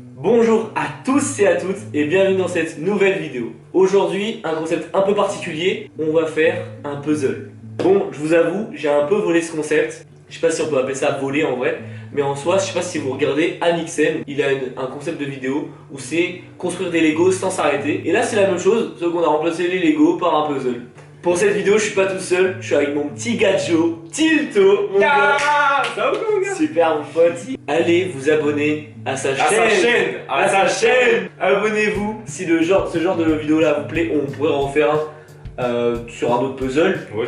Bonjour à tous et à toutes et bienvenue dans cette nouvelle vidéo. Aujourd'hui, un concept un peu particulier, on va faire un puzzle. Bon, je vous avoue, j'ai un peu volé ce concept. Je sais pas si on peut appeler ça voler en vrai, mais en soi, je sais pas si vous regardez Amixem, il a un concept de vidéo où c'est construire des Legos sans s'arrêter. Et là, c'est la même chose, sauf qu'on a remplacé les Legos par un puzzle. Pour cette vidéo, je suis pas tout seul, je suis avec mon petit gadjo, Tilto, mon gars. Ça va mon gars? Super mon pote. Allez vous abonner à sa chaîne. À sa chaîne. Abonnez-vous. Si ce genre de vidéo là vous plaît, on pourrait en faire un sur un autre puzzle, Ouais,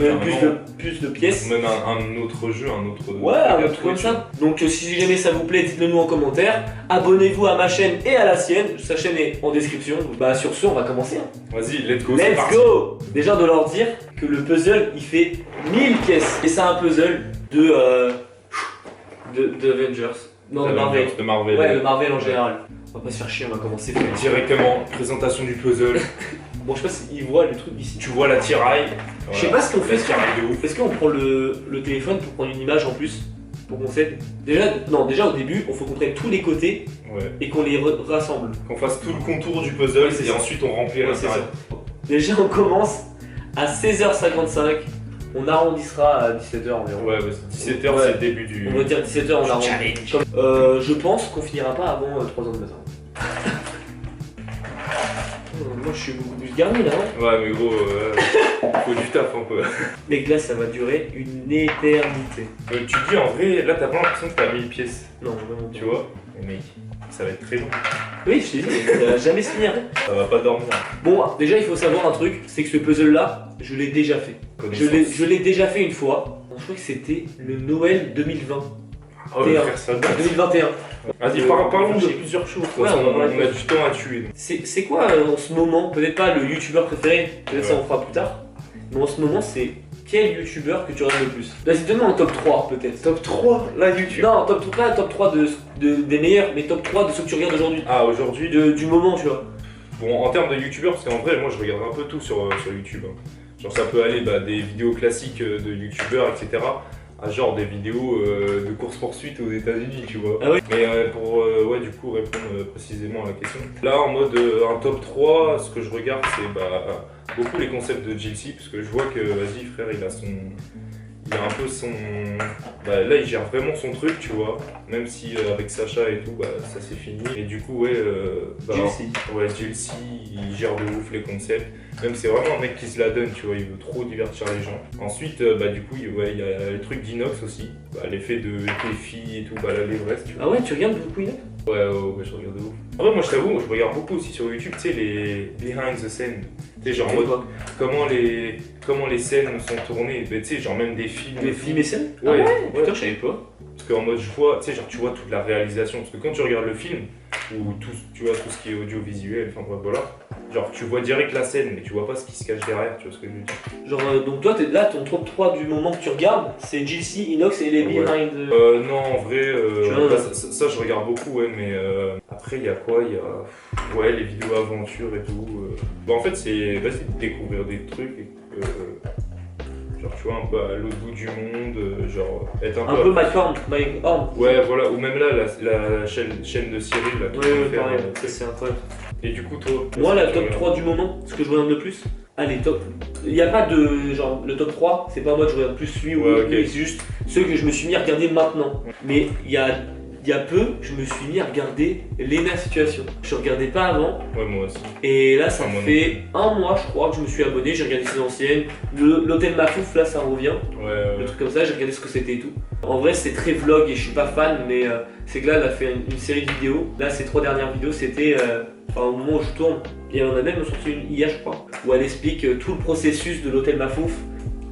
plus de pièces. Même un autre jeu, un autre. Ouais, un autre comme ça. Donc si jamais ça vous plaît, dites-le nous en commentaire. Abonnez-vous à ma chaîne et à la sienne. Sa chaîne est en description. Bah sur ce, on va commencer. Vas-y, let's go. c'est Let's parti. go. Déjà de leur dire que le puzzle il fait 1000 pièces. Et c'est un puzzle de Avengers. Non, de Marvel. De Marvel. Ouais, de Marvel en général. On va pas se faire chier, on va commencer. Directement, présentation du puzzle. Bon, je sais pas s'ils voient le truc ici. Tu vois la tiraille. Je sais pas ce qu'on fait. La tiraille de ouf. Est-ce qu'on prend le téléphone pour prendre une image en plus? Pour qu'on s'aide? Déjà au début, il faut qu'on prenne tous les côtés Ouais. et qu'on les rassemble. Qu'on fasse tout le contour du puzzle Ouais, c'est et ça. ensuite on remplit la Ouais, c'est tiraille. ça. Déjà, on commence à 16h55. On arrondissera à 17h environ. Ouais, 17h, Ouais. c'est le début du. On va dire 17h, on arrondit. Challenge. Je pense qu'on finira pas avant 3h du matin. Moi, je suis beaucoup plus garni là, non? Ouais, mais gros, faut du taf un peu. Mec, là, ça va durer une éternité. Tu dis en vrai, là t'as pas l'impression que t'as 1000 pièces, Non, vraiment. tu vois? Mais mec, ça va être très long. Oui, je t'ai dit, ça va jamais se finir. Ça va pas dormir. Bon, déjà, il faut savoir un truc, c'est que ce puzzle-là, je l'ai déjà fait. Je l'ai déjà fait une fois. Je crois que c'était le Noël 2020. Oh, mais frère, ça date. 2021. Vas-y, parlons de plusieurs choses. Ouais, parce qu'on on va a du temps à tuer. C'est quoi en ce moment, peut-être pas le youtubeur préféré, peut-être ça on fera plus tard, mais en ce moment, c'est quel youtubeur que tu regardes le plus? Vas-y, donne-moi un top 3 peut-être. Top 3, là, YouTube. Non, pas top 3 des meilleurs, mais top 3 de ceux que tu regardes aujourd'hui. Ah, aujourd'hui, Du moment, tu vois. bon, en termes de youtubeurs, parce qu'en vrai, moi je regarde un peu tout sur YouTube. Hein. Genre, ça peut aller des vidéos classiques de youtubeurs, etc. à genre des vidéos de course-poursuite aux États-Unis, tu vois. Ah oui. Mais pour du coup répondre précisément à la question. Là, en mode un top 3, ce que je regarde, c'est beaucoup les concepts de GLC, parce que je vois que, vas-y, frère, il a un peu son. Là, il gère vraiment son truc, tu vois. Même si avec Sacha et tout, ça c'est fini. Et du coup, GLC. Ouais, GLC, il gère de ouf les concepts. Même c'est vraiment un mec qui se la donne, tu vois, il veut trop divertir les gens. Ensuite, du coup, il y a le truc d'Inox aussi. L'effet de défi et tout, l'Everest, tu vois. Ah ouais, tu regardes beaucoup Inox? Ouais, je regarde de ouf. En vrai, moi je t'avoue, je regarde beaucoup aussi sur YouTube, tu sais, les behind the scene. Tu sais, genre en mode comment les scènes sont tournées. Tu sais, genre même des films. Des films et scènes? Ouais, Ah ouais, putain, je savais pas. Parce qu'en mode, je vois, tu sais, genre tu vois toute la réalisation. Parce que quand tu regardes le film, ou tu vois tout ce qui est audiovisuel, enfin bref, voilà. Genre tu vois direct la scène, mais tu vois pas ce qui se cache derrière, tu vois ce que je veux dire. Genre, donc toi, là, ton top 3 du moment que tu regardes, c'est GLC, Inox et les Ouais. behind. Non, en vrai, vois, ça je regarde beaucoup, ouais, mais après il y a quoi? Il y a les vidéos aventures et tout. En fait, c'est vas-y de découvrir des trucs et genre tu vois un peu à l'autre bout du monde, genre être Un peu Mike Horn. Ouais, voilà, ou même là la chaîne de Cyril là, qui Ouais, vient faire, pareil, tu sais. c'est incroyable. Et du coup, toi, Moi, la tu top regardes. 3 du moment, ce que je regarde le plus, allez, top. Il n'y a pas de genre, le top 3, c'est pas moi je regarde plus lui ou Ouais, ok. lui, c'est juste ceux que je me suis mis à regarder maintenant. Mais il y a peu, je me suis mis à regarder Lena Situation. Je regardais pas avant, Ouais, moi aussi. et là, ça Ah, moi fait un mois, je crois, que je me suis abonné, j'ai regardé ses anciennes. L'hôtel Mafouf, là, ça revient. Le truc comme ça, j'ai regardé ce que c'était et tout. En vrai, c'est très vlog et je suis pas fan, mais c'est que là, elle a fait une série de vidéos. Là, ces 3 dernières vidéos, c'était au moment où je tourne. Et elle en a même sorti une hier, je crois, où elle explique tout le processus de l'hôtel Mafouf.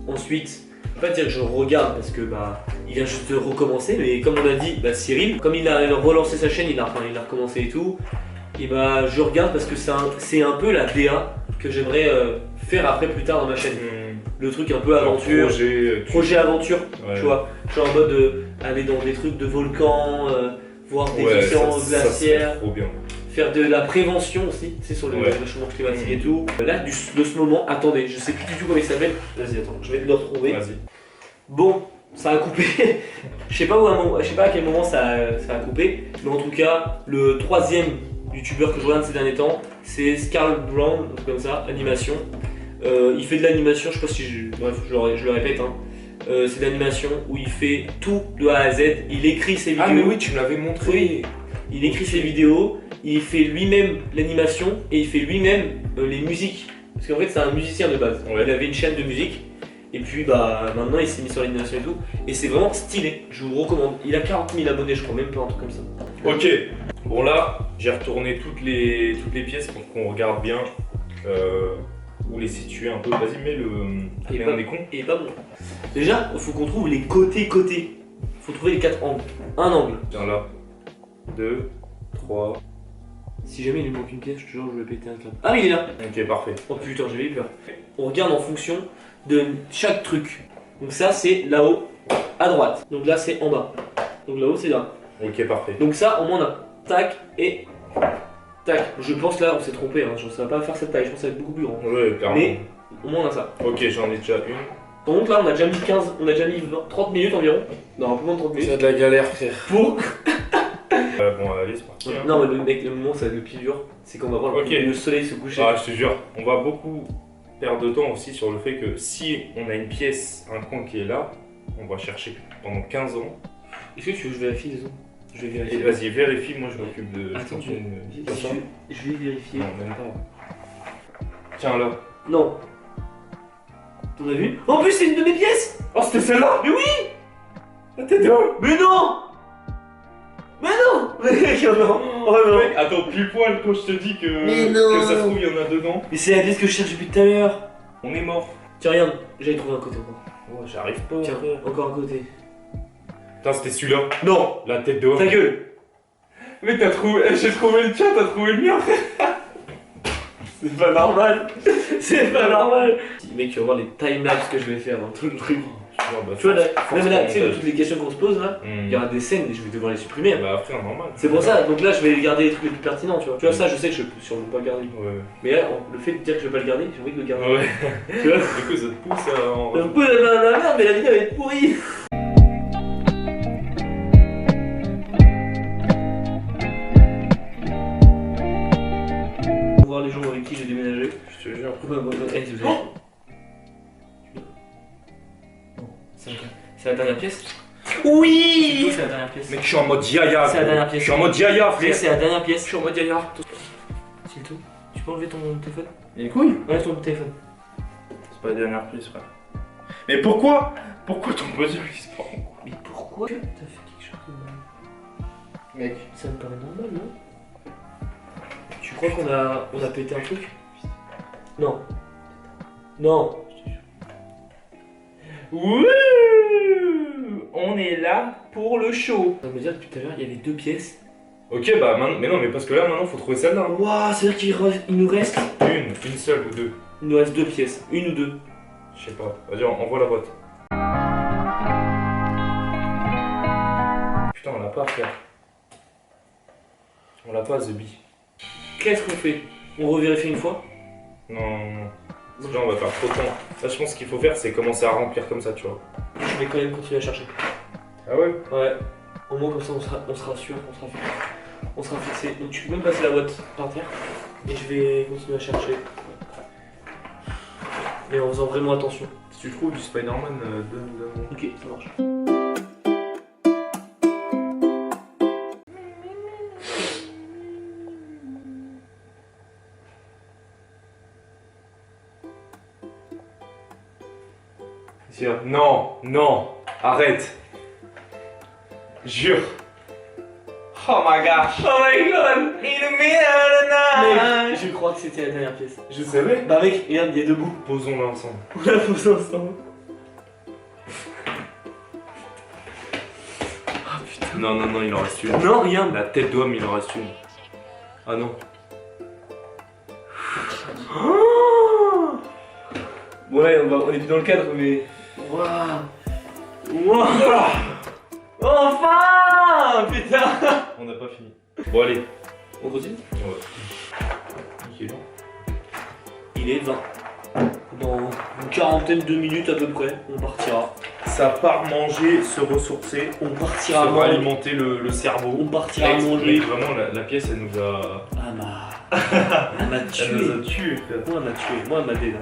Ensuite, je peux pas dire que je regarde parce que il vient juste de recommencer, mais comme on a dit, Cyril, comme il a relancé sa chaîne, il a recommencé et tout. Et je regarde parce que c'est un peu la DA que j'aimerais faire après plus tard dans ma chaîne. Le truc un peu aventure. Projet aventure, Ouais. tu vois. Genre en mode aller dans des trucs de volcans, voir des océans glaciaires, Trop bien. faire de la prévention aussi, tu sais, sur le réchauffement climatique et tout. Là, de ce moment, attendez, je sais plus du tout comment il s'appelle. Vas-y, attends, je vais le retrouver. Vas-y. Bon, ça a coupé. Je sais pas à quel moment ça a coupé, mais en tout cas, le troisième youtubeur que je regarde ces derniers temps, c'est Scarl Brown, un truc comme ça, animation. Il fait de l'animation, je sais pas si bref, je le répète, hein. C'est de l'animation où il fait tout de A à Z, il écrit ses vidéos. Ah mais oui, tu me l'avais montré. Oui. Il écrit ses vidéos, il fait lui-même l'animation et il fait lui-même les musiques. Parce qu'en fait c'est un musicien de base. Ouais. Il avait une chaîne de musique et puis maintenant il s'est mis sur l'animation et tout. Et c'est vraiment stylé, je vous recommande. Il a 40 000 abonnés je crois, même pas un truc comme ça. Ok, bon là j'ai retourné toutes les pièces pour qu'on regarde bien où les situer un peu. Vas-y mets on est con. Il est pas bon. Déjà, il faut qu'on trouve les côtés. Faut trouver les 4 angles. Un angle. Tiens là. 2, 3. Si jamais il lui manque une pièce, je te jure, je vais péter un câble. Ah, mais il est là. Ok, parfait. Oh putain, j'avais eu peur. On regarde en fonction de chaque truc. Donc ça, c'est là-haut, à droite. Donc là, c'est en bas. Donc là-haut, c'est là. Ok, parfait. Donc ça, au moins, on a tac et tac. Je pense là, on s'est trompé. Hein. Je ne savais pas faire cette taille. Je pense que ça va être beaucoup plus grand. Ouais, clairement. Mais au moins, on a ça. Ok, j'en ai déjà une. Donc là, on a déjà mis 30 minutes environ. Non, un peu moins de 30 minutes. C'est de la galère, frère. Pour. Bon, allez, c'est parti. Hein. Non, mais le moment, ça va être le plus dur. C'est qu'on va voir le soleil se coucher. Ah, je te jure, on va beaucoup perdre de temps aussi sur le fait que si on a une pièce, un coin qui est là, on va chercher pendant 15 ans. Est-ce que tu veux que je vérifie les zones? Je vais Et vérifier. vas-y, vérifie, moi je m'occupe de. Attends, je je vais vérifier. Non, même pas. Tiens là. Non. T'en as vu? En plus, c'est une de mes pièces! Oh, c'était celle-là! Mais oui! La tête de. Mais non! Mais non! Mais non! Oh, non. Mec, attends, pile poil quand je te dis Mais non. que ça se trouve, il y en a dedans. Mais c'est la pièce que je cherche depuis tout à l'heure. On est mort. Tiens, regarde, j'avais trouvé un côté encore. Oh, j'arrive pas. Tiens, encore un côté. Putain, c'était celui-là. Non! La tête de homme. Ta gueule! Mais t'as trouvé. J'ai trouvé le tien, t'as trouvé le mien, frère. C'est pas normal! C'est pas normal! Mec, tu vas voir les timelapses que je vais faire dans tout le truc. Tu vois, là, même là, tu sais, de toutes les questions qu'on se pose là, il y aura des scènes et je vais devoir les supprimer. Bah après, normal. C'est pour ça, donc là je vais garder les trucs les plus pertinents, tu vois. Tu vois, ça je sais que je peux sûrement pas le garder. Ouais. Mais là, le fait de dire que je vais pas le garder, j'ai envie de le garder. Ouais. Tu vois. Du coup, ça te pousse à en. Un peu la merde, mais la vidéo va être pourrie. Pour voir les gens avec qui j'ai déménagé. Je te jure. C'est la dernière pièce? Oui! C'est la dernière pièce. Mec, je suis en mode yaya. C'est la dernière pièce. Je suis en mode yaya, frère. C'est la dernière pièce. Je suis en mode yaya. C'est tout. Tu peux enlever ton téléphone? Et les couilles? Enlève ton téléphone. C'est pas la dernière pièce, frère. Mais pourquoi? Pourquoi ton buzzer il se prend? Mais pourquoi t'as fait quelque chose de mal? Mec. Ça me paraît normal, non? Tu crois qu'on a pété un truc? Non. Non. Wouh! On est là pour le show. Ça veut dire que tout à l'heure il y avait 2 pièces. Ok, bah maintenant, mais non, mais parce que là maintenant faut trouver celle-là. Waouh, c'est-à-dire qu'il nous reste. Une seule ou deux. Il nous reste 2 pièces. 1 ou 2. Je sais pas. Vas-y, envoie la boîte. Putain, on l'a pas, frère. On l'a pas, The Bee. Qu'est-ce qu'on fait? On revérifie une fois? Non, non, non. Parce que là, on va faire trop de temps. Là, je pense qu'il faut faire, c'est commencer à remplir comme ça, tu vois. Je vais quand même continuer à chercher. Ah ouais? Ouais. Au moins, comme ça, on sera sûr, on sera fixé. Donc, tu peux même passer la boîte par terre. Et je vais continuer à chercher. Mais en faisant vraiment attention. Si tu trouves du Spider-Man, donne-moi. Ok, ça marche. Non, non, arrête. Jure. Oh my gosh. Oh my god! In the middle of the night. Mec, je crois que c'était la dernière pièce. Je savais. Bah mec, regarde, il y a 2 bouts. Posons-la ensemble. On la pose ensemble. Ah putain. Non, non, non, il en reste une. Non, regarde. La tête d'homme, il en reste une. Ah non. Oh ouais, on est plus dans le cadre, mais. Waouh! Waouh! Enfin! Putain! On n'a pas fini. Bon, allez. On continue? Ouais. Nickel. Il est 20. Dans une quarantaine de minutes à peu près, on partira. Ça part manger, se ressourcer, On partira ça va manger. alimenter le cerveau. On partira Mec, manger. mec, vraiment, la pièce, elle nous a... Elle m'a tué. Elle nous a tué, frère. Moi, elle m'a tué. Moi, elle m'a dé là.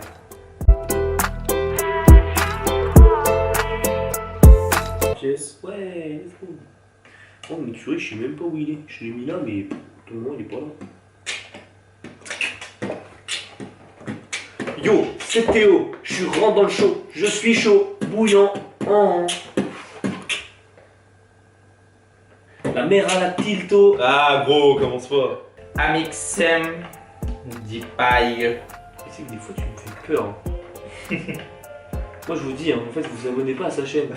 Pièce. Ouais, let's go. Oh, mais tu vois, je sais même pas où il est. Je l'ai mis là, mais tout le monde il est pas là. Yo, c'est Théo. Je rentre dans le show. Je suis chaud, bouillant. Oh. La mère à la tilto. Ah, gros, commence pas. Amixem dit paille. Tu sais que des fois, tu me fais peur. Hein. Moi, je vous dis, hein, en fait, vous abonnez pas à sa chaîne.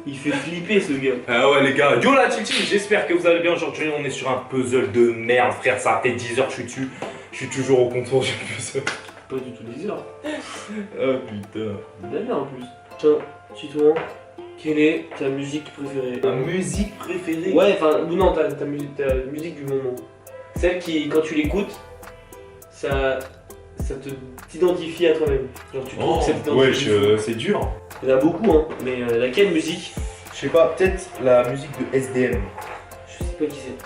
Il fait flipper ce gars. Ah ouais les gars, yo la team, j'espère que vous allez bien aujourd'hui, on est sur un puzzle de merde frère, ça a fait 10 heures, je suis dessus, je suis toujours au contour du puzzle. Pas du tout 10 heures. Ah putain. D'ailleurs en plus. Tiens, Titouan, quelle est ta musique préférée? Ta musique préférée? Ouais, enfin, ou non, ta musique du moment. Celle qui, quand tu l'écoutes, ça t'identifie à toi-même. Genre tu trouves que ça t'identifie. Ouais, c'est dur. Il y en a beaucoup, hein, mais laquelle musique? Je sais pas, peut-être la musique de SDM. Je sais pas qui c'est.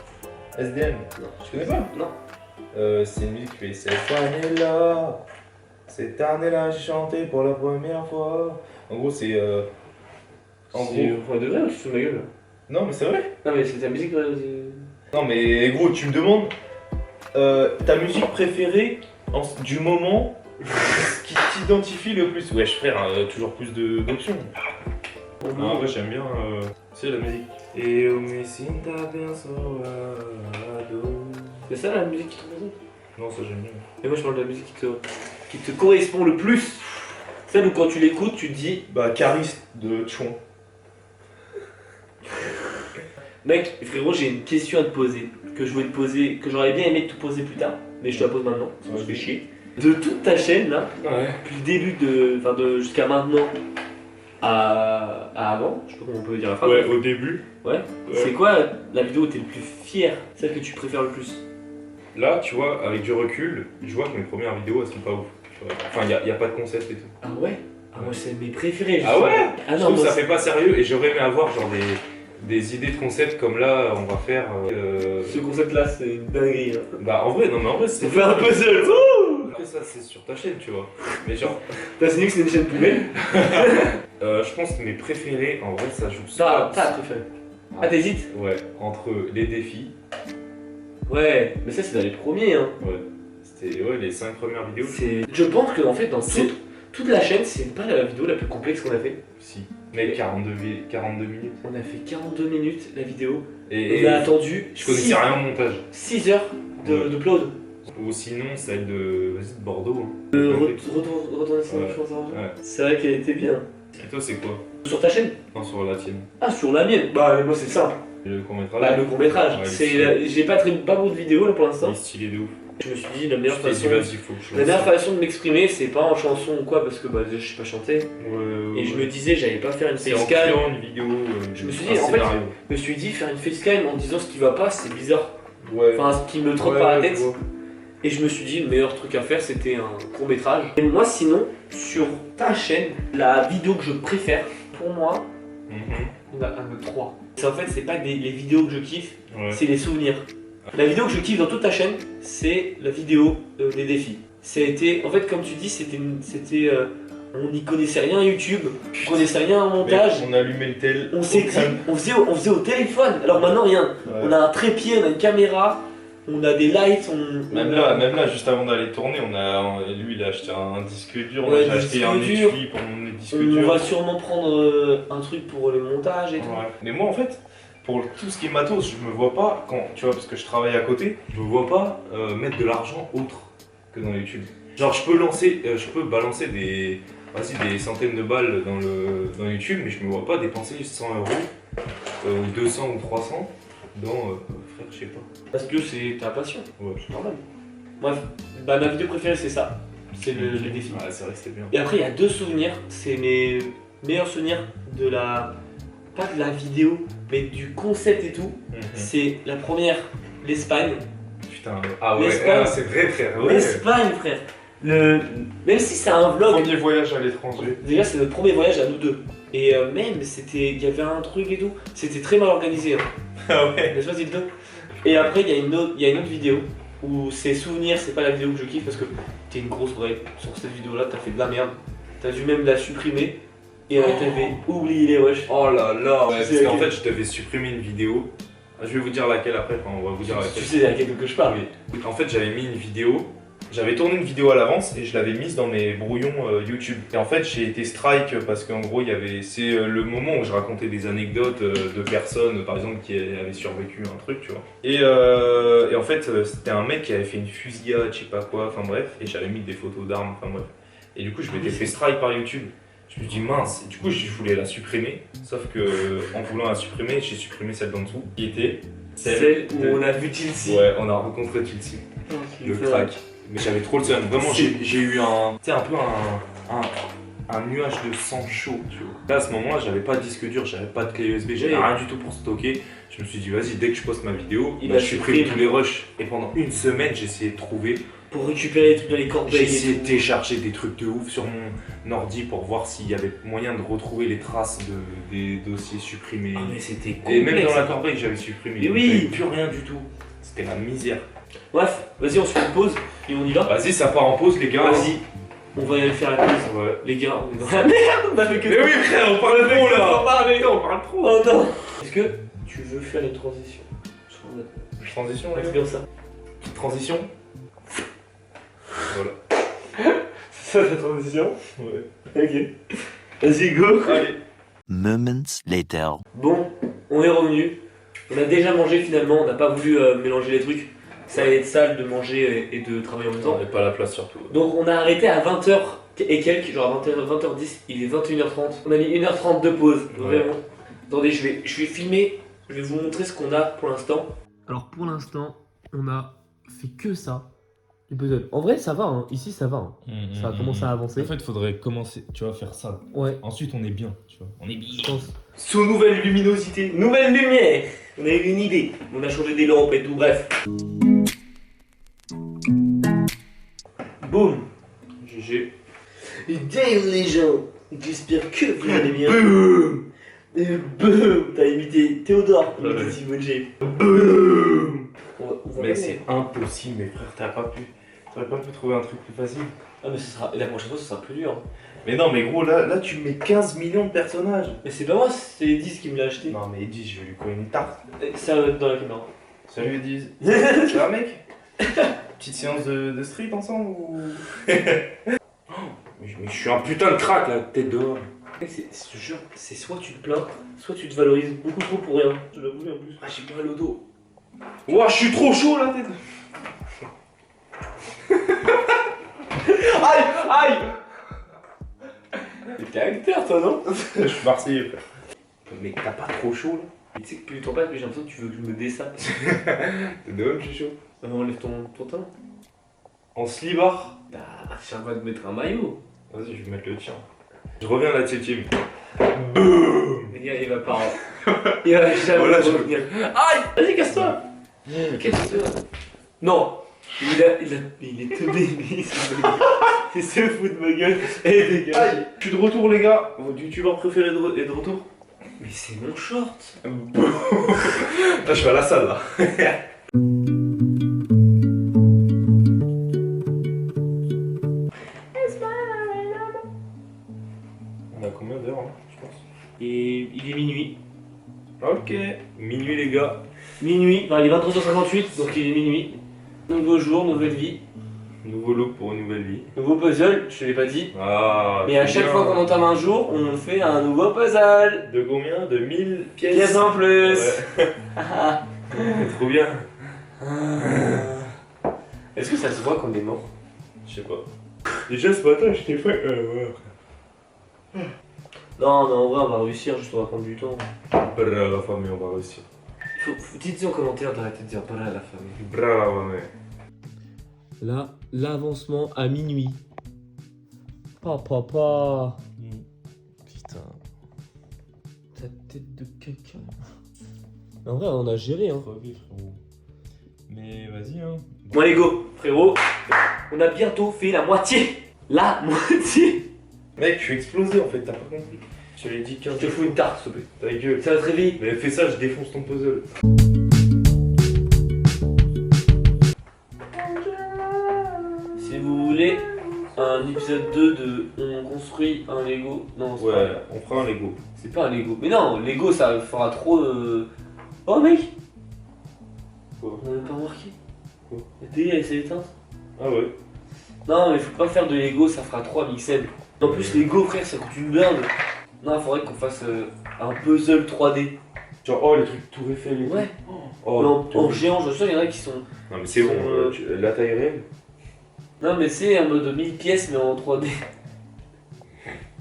SDM? Non. Tu connais pas? Non. C'est une musique qui fait cette année-là, j'ai chanté pour la première fois. En gros, c'est. En C'est gros. au point de vrai ou tu te fous de ma gueule là? Non, mais c'est vrai. Non, mais c'est ta musique. Non, mais gros, tu me demandes ta musique préférée du moment qui t'identifie le plus. Wesh, frère, toujours plus d'options. Ah, ouais, j'aime bien. C'est la musique. Et au Messinta bien soado. C'est ça la musique qui te représente? Non, ça j'aime bien. Et moi je parle de la musique qui te correspond le plus. Celle où quand tu l'écoutes, tu te dis. Bah, Caris de Chouan. Mec, frérot, j'ai une question à te poser. Que je voulais te poser, que j'aurais bien aimé te poser plus tard. Mais je te la pose maintenant, ça me fait chier. De toute ta chaîne là, Ouais. depuis le début de jusqu'à maintenant à avant, je sais pas comment on peut dire la phrase. Ouais, au début. Ouais. C'est quoi la vidéo où t'es le plus fier, celle que tu préfères le plus? Là, tu vois, avec du recul, je vois que mes premières vidéos elles sont pas ouf. Tu vois. Enfin, y a pas de concept et tout. Ah ouais? Ah moi c'est mes préférés. Ah ouais? Ah Je non, trouve moi ça fait pas sérieux et j'aurais aimé avoir genre des idées de concept comme là, on va faire. ce concept là c'est une dinguerie. Hein. Bah, en vrai, non, mais en vrai, c'est. On fait un puzzle. Wouh. Après, ça, c'est sur ta chaîne, tu vois. Mais genre. T'as signé que c'est une chaîne poubelle? Je pense que mes préférés, en vrai, ça joue T'as préféré. Ah t'hésites? Ouais, entre les défis. Ouais, mais ça c'est dans les premiers hein. Ouais. C'était les 5 premières vidéos. Je pense que en fait dans C'est- toute la chaîne, c'est pas la vidéo la plus complexe qu'on a fait. Si. Mais 42 minutes. On a fait 42 minutes la vidéo. Et On a attendu je connaissais rien au montage. 6 heures Ouais. d'upload. Ou sinon, celle de Bordeaux. Retourner sur Ouais. je pense, Ouais. C'est vrai qu'elle était bien. Et toi, c'est quoi? Sur ta chaîne? Non, sur la tienne. Ah, sur la mienne? Bah, moi c'est simple. Le court-métrage. Bah, le court-métrage. Ouais, J'ai pas beaucoup de vidéos là pour Il l'instant. est stylé de ouf. Je me suis dit, la meilleure Je t'ai dit, façon. vas-y, faut que je La meilleure lance ça. façon de m'exprimer, c'est pas en chanson ou quoi, parce que bah, je sais pas chanter. Ouais, Et je me disais, j'allais pas faire une c'est en facecam. créant une vidéo. Je me suis un dit, en fait, scénario. Je me suis dit, faire une facecam en disant ce qui va pas, c'est bizarre. Ouais. Enfin, ce qui me trotte Ouais, par la je tête. vois. Et je me suis dit, le meilleur truc à faire, c'était un court-métrage. Et moi, sinon, sur ta chaîne, la vidéo que je préfère, pour moi, Mhm. il y en a un de trois. En fait, c'est pas les vidéos que je kiffe, Ouais. c'est les souvenirs. La vidéo que je kiffe dans toute ta chaîne, c'est la vidéo des défis. En fait, comme tu dis, on n'y connaissait rien à YouTube, on connaissait rien au montage. Mec, on allumait le tel. On s'est dit, on faisait au téléphone. Alors maintenant, rien. Ouais. On a un trépied, on a une caméra, on a des lights, Même là, juste avant d'aller tourner, lui il a acheté un disque dur, moi Ouais, j'ai acheté disque un dur. étui pour mon disque on dur. va sûrement prendre un truc pour le montage et tout. Ouais. Mais moi en fait, pour tout ce qui est matos, je me vois pas, tu vois, parce que je travaille à côté, je me vois pas mettre de l'argent autre que dans YouTube. Genre je peux balancer des centaines de balles dans YouTube, mais je me vois pas dépenser 100 €, ou 200 ou 300 dans, frère, je sais pas. Parce que c'est ta passion, Ouais. c'est normal. Bref, ma vidéo préférée c'est ça, c'est les défis. Ouais, c'est vrai que c'était bien. Et après il y a deux souvenirs, c'est mes meilleurs souvenirs pas de la vidéo, mais du concept et tout. Mhm. C'est la première, l'Espagne. Putain, ah ouais, L'Espagne. c'est vrai frère, ouais. L'Espagne frère. Même si c'est un vlog. Premier voyage à l'étranger. Déjà, c'est notre premier voyage à nous deux. Et même, il y avait un truc et tout. C'était très mal organisé. Hein. Ah ouais. N'est-ce pas, Zilton? Et après, il y a une autre vidéo où c'est souvenirs, c'est pas la vidéo que je kiffe parce que t'es une grosse vraie. Sur cette vidéo-là, t'as fait de la merde. T'as dû même la supprimer. Et t'avais oublié les rushs. Oh là là. Ouais, parce qu'en laquelle? fait, je devais supprimer une vidéo. Je vais vous dire laquelle après, enfin, on va vous dire laquelle. Tu sais à laquelle que je parle. Mais en fait, j'avais mis une vidéo. J'avais tourné une vidéo à l'avance et je l'avais mise dans mes brouillons YouTube. Et en fait, j'ai été strike parce qu'en gros, c'est le moment où je racontais des anecdotes de personnes, par exemple, qui avaient survécu un truc, tu vois. Et en fait, c'était un mec qui avait fait une fusillade, je sais pas quoi, enfin bref, et j'avais mis des photos d'armes, enfin bref. Et du coup, je m'étais fait strike par YouTube. Je me suis dit mince, et du coup, je voulais la supprimer, sauf que en voulant la supprimer, j'ai supprimé celle d'en dessous, qui était celle où on a vu Chelsea. Ouais, on a rencontré Chelsea, le crack. Mais j'avais trop le seum. Vraiment, j'ai eu un peu un nuage de sang chaud, tu vois. Là, à ce moment-là, j'avais pas de disque dur, j'avais pas de clé USB, j'avais rien du tout pour stocker. Je me suis dit, vas-y, dès que je poste ma vidéo, je supprime tous les rushs. Et pendant une semaine, j'ai essayé de trouver. Pour récupérer les trucs dans les corbeilles. J'ai essayé de télécharger des trucs de ouf sur mon ordi pour voir s'il y avait moyen de retrouver les traces des dossiers supprimés. Ah, mais c'était complexe. Et même dans la corbeille, j'avais supprimé. Mais oui. J'avais plus rien du tout. C'était la misère. Bref, vas-y, on se fait une pause et on y va. Vas-y, ça part en pause, les gars. Vas-y, on va aller faire la pause. Ouais. Les gars, on est dans la merde, on a fait que. Mais oui, frère, on parle trop là. On parle trop. Oh non. Est-ce que tu veux faire une transition? Transition, On les va gars. bien ça. Petite transition. Voilà. C'est ça ta transition? Ouais. Ok. Vas-y, go. Allez. Moments later. Bon, on est revenu. On a déjà mangé finalement, on n'a pas voulu mélanger les trucs. Ça allait être sale de manger et de travailler en même temps. On n'a pas la place surtout. Donc on a arrêté à 20h et quelques, genre 20h10, il est 21h30. On a mis 1h30 de pause, vraiment. Attendez, je vais filmer, je vais vous montrer ce qu'on a pour l'instant. Alors pour l'instant, on a fait que ça. Du puzzle. En vrai, ça va, hein. Ici ça va. Hein. Ça a commencé à avancer. En fait, il faudrait commencer, tu vois, faire ça. Ouais, Ensuite, on est bien, tu vois. On est bien. je pense. Sous nouvelle luminosité, nouvelle lumière. On a eu une idée. On a changé des lampes et tout, bref. Boum. GG. Et damn les gens, j'espère que vous allez bien. Boum. Et boum. T'as imité Théodore, imité Simon J. Boum. Mais c'est impossible, mes frères, t'aurais pas pu trouver un truc plus facile. Ah mais la prochaine fois ce sera plus dur. Mais non, mais gros, là tu mets 15 millions de personnages. Mais c'est pas moi, c'est Edis qui me l'a acheté. Non, mais Edis, je vais lui coller une tarte. Ça va être dans la caméra. Salut Edis. Ça va, mec? Petite séance de street ensemble ou. Mais je suis un putain de crack là, tête dehors. Ce jeu, c'est soit tu te plains, soit tu te valorises beaucoup trop pour rien. Je l'avoue en plus. Ah, j'ai mal au dos. Ouah, je suis trop chaud la tête. Aïe, aïe. T'es acteur toi, non? Je suis marseillais, frère. Mais t'as pas trop chaud là? Mais tu sais que plus le temps passe, plus j'ai l'impression que tu veux que je me dessape. T'es de même, je suis chaud. Enlève ton talon. En slibard. Bah, tiens, va te mettre un maillot. Vas-y, je vais mettre le tien. Je reviens à la septième. Le gars, il va pas. Il va jamais Voilà, revenir. Aïe! Vas-y, casse-toi! Casse-toi! Non! Il est tombé, il se fout de ma gueule et dégage. Aïe, je suis de retour, les gars. Votre youtubeur préféré est de retour? Mais c'est mon short! Là, je vais à la salle là. On a combien d'heures là, je pense? Et il est minuit. Ok, minuit les gars. Minuit, enfin, il est 23h58, donc il est minuit. Nouveau jour, nouvelle vie. Nouveau look pour une nouvelle vie. Nouveau puzzle, je te l'ai pas dit. Ah, Mais à chaque fois qu'on entame un jour, on fait un nouveau puzzle. De combien? De 1000 pièces? Pièces en plus. Ouais. Trop bien. Est-ce que ça se voit qu'on est mort? Je sais pas. Déjà ce matin, j'étais fait. Ouais. Non, mais en vrai, on va réussir, juste on va prendre du temps. Bra la famille, on va réussir. Dites-y en commentaire d'arrêter de dire bra la famille. Bra la famille. Là, l'avancement à minuit. Papa. Putain. Ta tête de caca. En vrai, on a géré, hein. Crevé, frérot. Mais vas-y, hein. Bon, allez, go, frérot. On a bientôt fait la moitié. La moitié. Mec, je suis explosé en fait, t'as pas compris. Je te l'ai dit 15 Je te fous une tarte, s'il te plaît. Ta gueule. Ça va très vite. Mais fais ça, je défonce ton puzzle. Si vous voulez un épisode 2 de On construit un Lego. Non, c'est Ouais, pas... on fera un Lego. C'est pas un Lego. Mais non, Lego ça fera trop. Oh mec. Quoi? On n'avait pas remarqué. Quoi? La télé elle s'est éteinte. Ah ouais. Non mais faut pas faire de Lego, ça fera trop à Mixed. En plus Lego frère ça coûte une blinde. Non, faudrait qu'on fasse un puzzle 3D. Genre, oh les trucs tout Eiffel et tout. Ouais. Oh, Mais en géant, je suis sûr il y en a qui sont. Non mais c'est bon, la taille réelle. Non mais c'est en mode 1000 pièces mais en 3D.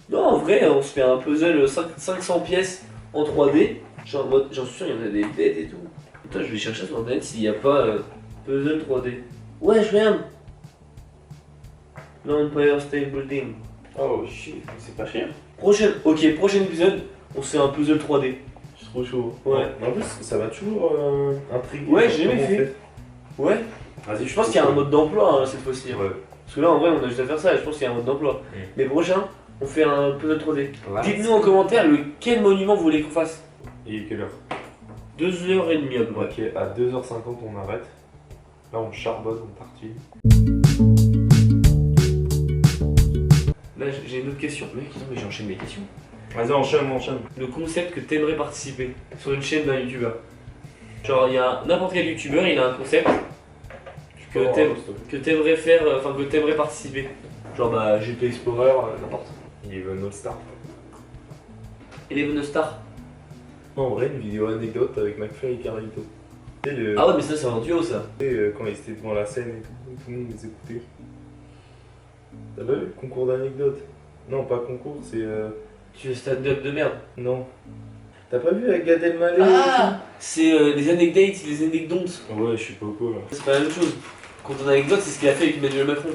Non en vrai on se fait un puzzle 500 pièces en 3D. Genre en mode, j'en suis sûr il y en a des bêtes et tout. Putain je vais chercher sur internet s'il n'y a pas puzzle 3D. Ouais je regarde. L'Empire State Building. Oh shit, c'est pas cher. Prochain épisode, on se fait un puzzle 3D. C'est trop chaud. Ouais. Mais en plus, ça va toujours intriguer. Ouais, genre, j'ai jamais comment on fait. Ouais. Vas-y, Je pense qu'il y a un mode d'emploi cette fois-ci. Hein. Ouais. Parce que là en vrai on a juste à faire ça, je pense qu'il y a un mode d'emploi. Mais prochain, on fait un puzzle 3D. Ouais. Dites-nous en commentaire quel monument vous voulez qu'on fasse. Il est quelle heure? 2h30 à peu près. Ok, à 2h50 on arrête. Là on charbonne, on tartine. Là j'ai une autre question. Mec, non mais j'enchaîne mes questions. Vas-y, enchaîne. Le concept que t'aimerais participer sur une chaîne d'un youtubeur. Genre il y a n'importe quel youtubeur, il a un concept que t'aimerais faire, enfin que t'aimerais participer. Genre bah GP Explorer, n'importe. Eleven All Star. Eleven Star. En vrai, une vidéo anecdote avec McFly et Carlito. Tu sais, Ah ouais mais ça c'est un duo ça. quand ils étaient devant la scène et tout le monde les écoutait. T'as vu le concours d'anecdotes? Non, pas concours, c'est. Tu veux stand-up de merde. Non. T'as pas vu avec Gad Elmaleh? Ah c'est les anecdotes, les anecdotes. Ouais, je suis pas au courant là. C'est pas la même chose. Quand on anecdote c'est ce qu'il a fait avec Emmanuel Macron.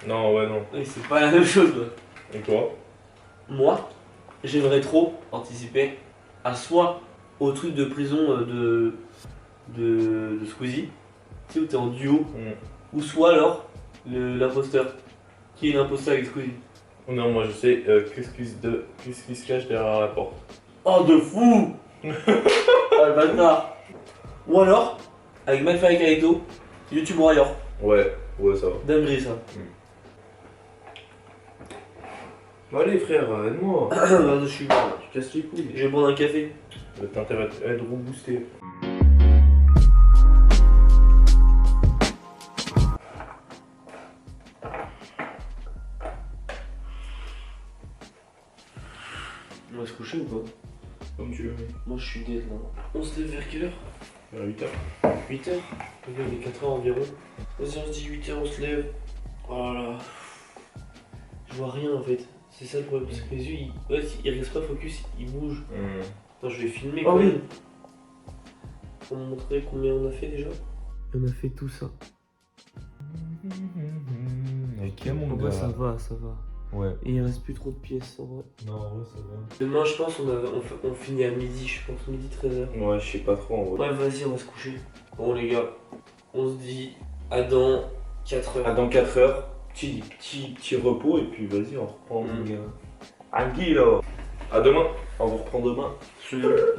Non, ouais, non. Oui c'est pas la même chose. Et toi? Moi, j'aimerais trop participer à soit au truc de prison de Squeezie, tu sais où t'es en duo, ou soit alors l'imposteur. Qui est l'imposteur avec Squeezie? Non, moi je sais, qu'est-ce qui se cache derrière la porte? Oh de fou. Ah le bâtard. Ou alors, avec McFly et Carlito, YouTube Warrior. Ouais, ça va. Dinguerie ça. Bah allez frère, aide-moi. Je suis mort. Tu casses les couilles. Je vais prendre un café. T'as intérêt à être reboosté. On va se coucher ou pas? Comme tu veux. Moi je suis dead là. On se lève vers quelle heure? Vers 8h. 8h. Il est 4h environ. Vas-y, on se dit 8h, on se lève. Voilà. Je vois rien en fait. C'est ça le problème. Parce que mes yeux, ils restent pas focus, ils bougent. Attends, je vais filmer quand même. Pour me montrer combien on a fait déjà. On a fait tout ça. Ok, mon En gars. vrai, ça va, ça va. Ouais. Et il reste plus trop de pièces en vrai. Non, ouais, ça va. Demain, je pense, on finit à midi, je pense, midi 13h. Ouais, je sais pas trop en vrai. Ouais, vas-y, on va se coucher. Bon, les gars, on se dit à dans 4h. À dans 4h, petit repos et puis vas-y, on reprend mon gars. Anguille À demain. On vous reprend demain.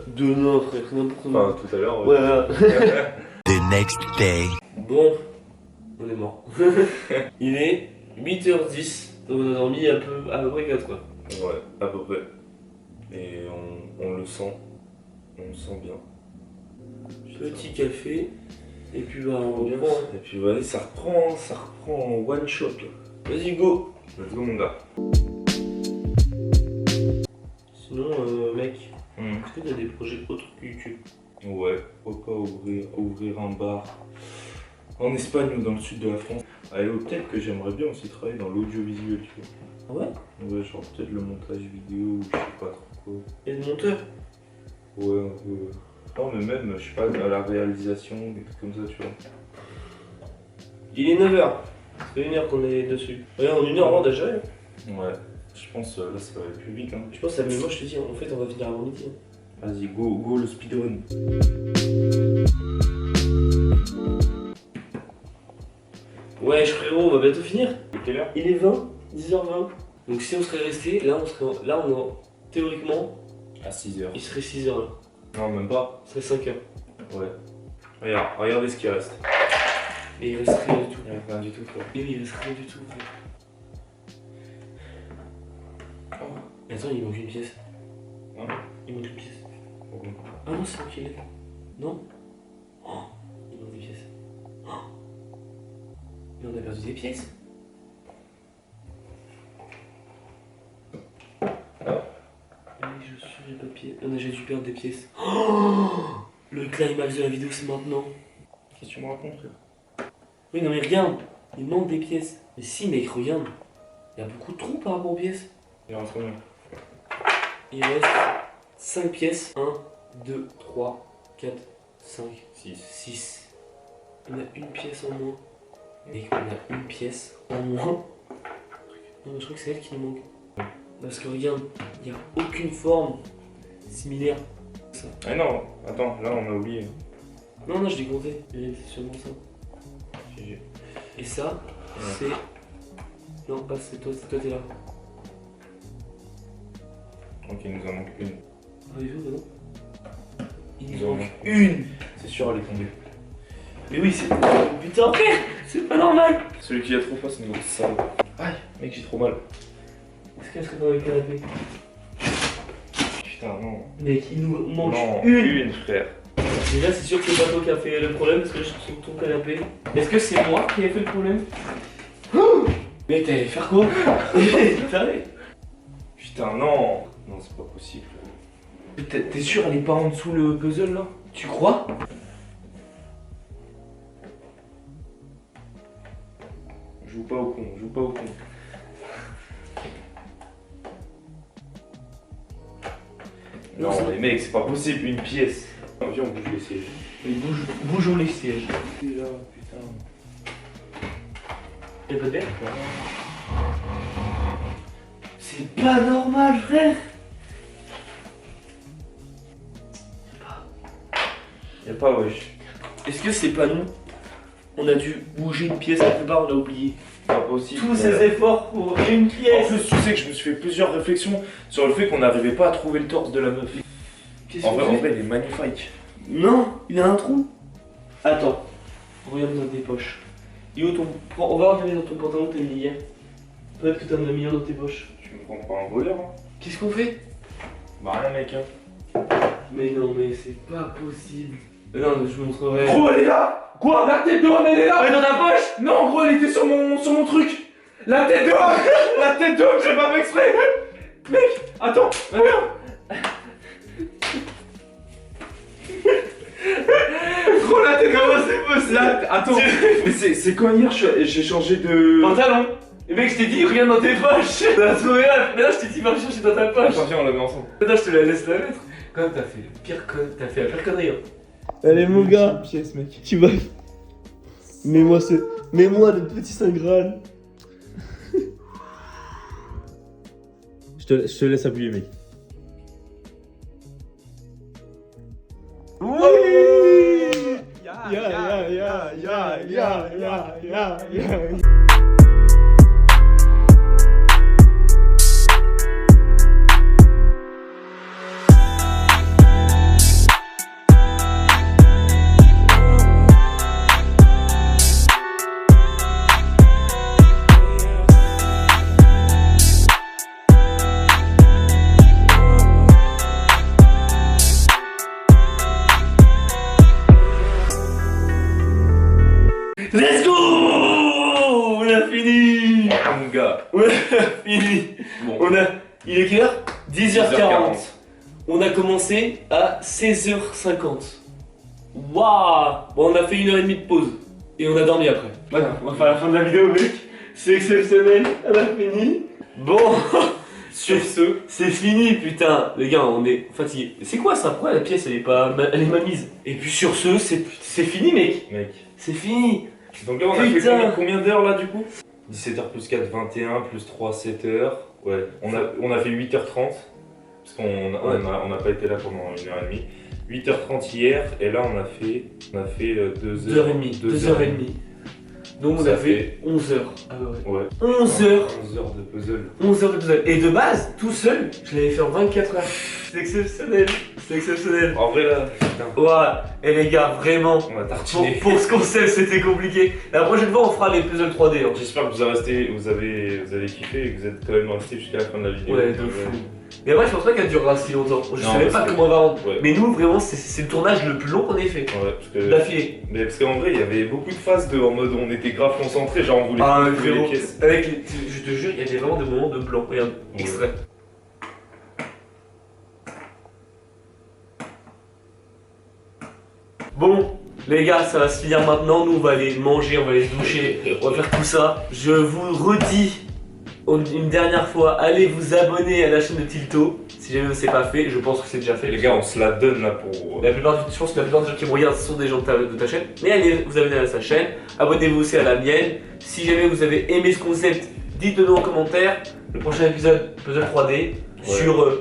Demain, frère, n'importe quoi. Enfin, tout à l'heure. The next day. Bon, on est mort. Il est 8h10, donc on a dormi à peu près 4 heures. Ouais, à peu près. Et on le sent. On le sent bien. Petit café, et puis bah on reprend. Et puis vas-y, ça reprend en one shot. Là. Vas-y, go. Let's go mon gars. Sinon, mec, est-ce que t'as des projets autres que YouTube? Ouais, pourquoi pas ouvrir un bar en Espagne ou dans le sud de la France. Allez, peut-être que j'aimerais bien aussi travailler dans l'audiovisuel, tu vois. Ouais. Ouais, genre peut-être le montage vidéo ou je sais pas trop quoi. Et le monteur? Ouais, un peu. Non, mais même, je sais pas, à la réalisation, des trucs comme ça, tu vois. Il est 9h. Ça fait 1 heure qu'on est dessus. Regarde, en 1 heure, on a déjà. Ouais, je pense là ça va aller plus vite. Hein. Je pense que mais moi je te dis, en fait, on va finir avant midi. Vas-y, go le speedrun. Ouais, frérot, on va bientôt finir. Quelle heure? Il est 20, 10h20. Donc si on serait resté, là théoriquement, À 6h. il serait 6h là. Non, même pas. Il serait 5h. Ouais. Regardez ce qui reste. Et il reste rien du tout. Il reste rien du tout, quoi. Et oui, il reste rien du tout. Mais attends, il manque une pièce. Hein? Il manque une pièce. Ah non, c'est moi qui l'ai. Non? Oh, il manque des pièces. Oh. Mais on a perdu des pièces. Les chaussures et papier. On a déjà dû perdre des pièces. Oh, le climax de la vidéo, c'est maintenant. Qu'est-ce que tu me racontes, frère? Oui, non mais regarde, il manque des pièces. Mais si, mec, regarde. Il y a beaucoup de trous par rapport aux pièces. Il reste combien? Il reste 5 pièces. 1, 2, 3, 4, 5, 6. On a une pièce en moins. Mec, on a une pièce en moins. Non, mais je crois que c'est elle qui nous manque. Parce que regarde, il n'y a aucune forme similaire. Ça. Ah non, attends, là on a oublié. Non, non, je l'ai compté. C'est sûrement ça. GG. Et ça, c'est. Non, pas c'est toi t'es là. Ok, il nous en manque une. Ah, il veut, non? Il nous nous en manque manque une. C'est sûr, elle est tombée. Mais oui, c'est. Putain, frère, c'est pas normal. Celui qui a trop pas, c'est une grosse salle. Aïe, mec, j'ai trop mal. Est-ce qu'elle serait dans le canapé? Putain, non. Mec, il nous manque Non, une. frère. Déjà, c'est sûr que c'est pas toi qui a fait le problème parce que je suis sur ton canapé. Est-ce que c'est moi qui ai fait le problème? Mec, t'allais faire quoi? Putain, non. Non, c'est pas possible. T'es sûr, elle est pas en dessous le puzzle là? Tu crois? Joue pas au con, joue pas au con. Non, mais mec, c'est pas possible, une pièce. Viens, on bouge les sièges. Mais bougeons les sièges. Là, putain. Y'a pas d'air? C'est pas normal, frère! Y'a pas, wesh. Est-ce que c'est pas nous? On a dû bouger une pièce quelque part, on a oublié. Pas possible. Tous ces efforts pour une En pièce! plus, tu sais que je me suis fait plusieurs réflexions sur le fait qu'on n'arrivait pas à trouver le torse de la meuf. Qu'est-ce En qu'on vrai, fait? il est magnifique. Non, il a un trou. Attends, regarde dans tes poches. Et où ton... On va regarder dans ton pantalon que t'as mis hier. Peut-être que t'en as mis un dans tes poches. Tu me prends pas un voleur, hein? Qu'est-ce qu'on fait? Bah rien, mec, hein. Mais non, mais c'est pas possible. Non, je vous montrerai. Gros, elle est là! Quoi? La tête de homme, elle est là! Elle est dans ta poche? Non, gros, elle était sur mon truc! La tête de homme! La tête de homme, j'ai pas fait exprès! Mec, attends! Gros, la tête de homme, c'est possible! Attends! Mais c'est quand hier j'ai changé de... Pantalon. Et mec, je t'ai dit, regarde dans tes poches. T'as trouvé là. Mais là, je t'ai dit, va chercher dans ta poche. Attends, viens, on la met ensemble. Attends, je te la laisse la mettre. Quand même, t'as fait la pire connerie. Hein. Allez mon gars, pièce mec. Tu vas. Mets-moi le petit Saint Graal. je te laisse appuyer mec. Oui. Ya. Let's go! On a fini! Ah, mon gars. On a fini! Bon. Il est quelle heure? 10h40. 10h40. On a commencé à 16h50. Waouh! Bon, on a fait 1h30 de pause. Et on a dormi après. Voilà, on va faire la fin de la vidéo, mec. C'est exceptionnel. On a fini. Bon, sur ce, c'est fini, putain. Les gars, on est fatigués. C'est quoi ça? Pourquoi la pièce, elle est mal mise? Et puis sur ce, c'est fini, mec. Mec. C'est fini. Donc là, on a Putain. fait combien d'heures là du coup? 17h plus 4, 21, plus 3, 7h. Ouais, on a fait 8h30. Parce qu'on n'a pas été là pendant 1h30. 8h30 hier, et là on a fait 2h30. 2h30. Donc on Ça a fait fait 11 heures. Ah ouais. Ouais. 11 heures. 11 heures de puzzle. 11 heures de puzzle. Et de base, tout seul, je l'avais fait en 24 heures. C'est exceptionnel. C'est exceptionnel. En vrai là, putain, Voilà. Et les gars, vraiment, on va tartiner. pour ce concept, c'était compliqué. La prochaine fois, on fera les puzzles 3D. Hein. J'espère que vous avez kiffé et que vous êtes quand même resté jusqu'à la fin de la vidéo. Ouais, de fou. Mais moi, je pense pas qu'elle durera si longtemps. Je Non, savais parce pas que- comment on va rendre. Ouais. Mais nous, vraiment, c'est le tournage le plus long qu'on ait fait. Ouais, parce que. D'affilée. Mais parce qu'en vrai, il y avait beaucoup de phases en mode on était grave concentrés, genre on voulait Ah, trouver les frérot. pièces. Avec les, je te jure, il y avait vraiment des moments de blanc. Regarde, Ouais. extrait. Bon, les gars, ça va se finir maintenant. Nous, on va aller manger, on va aller se doucher, on va faire tout ça. Je vous redis une dernière fois, allez vous abonner à la chaîne de Tilto. Si jamais c'est pas fait, je pense que c'est déjà fait. Les gars, on se la donne là pour. Je pense que la plupart des gens qui me regardent sont des gens de ta chaîne. Mais allez vous abonner à sa chaîne, abonnez-vous aussi à la mienne. Si jamais vous avez aimé ce concept, dites-le nous en commentaire. Le prochain épisode, puzzle 3D, sur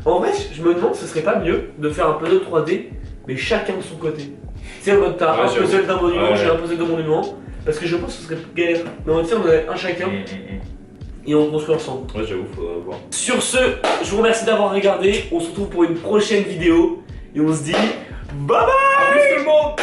En vrai, je me demande, ce serait pas mieux de faire un puzzle 3D, mais chacun de son côté. C'est en mode, t'as un j'avoue. puzzle d'un monument, Ouais. j'ai un puzzle d'un monument. Parce que je pense que ce serait galère. Mais on on aurait un chacun et on construit ensemble. Ouais, j'avoue, faudra voir. Sur ce, je vous remercie d'avoir regardé. On se retrouve pour une prochaine vidéo. Et on se dit bye bye. A plus tout le monde!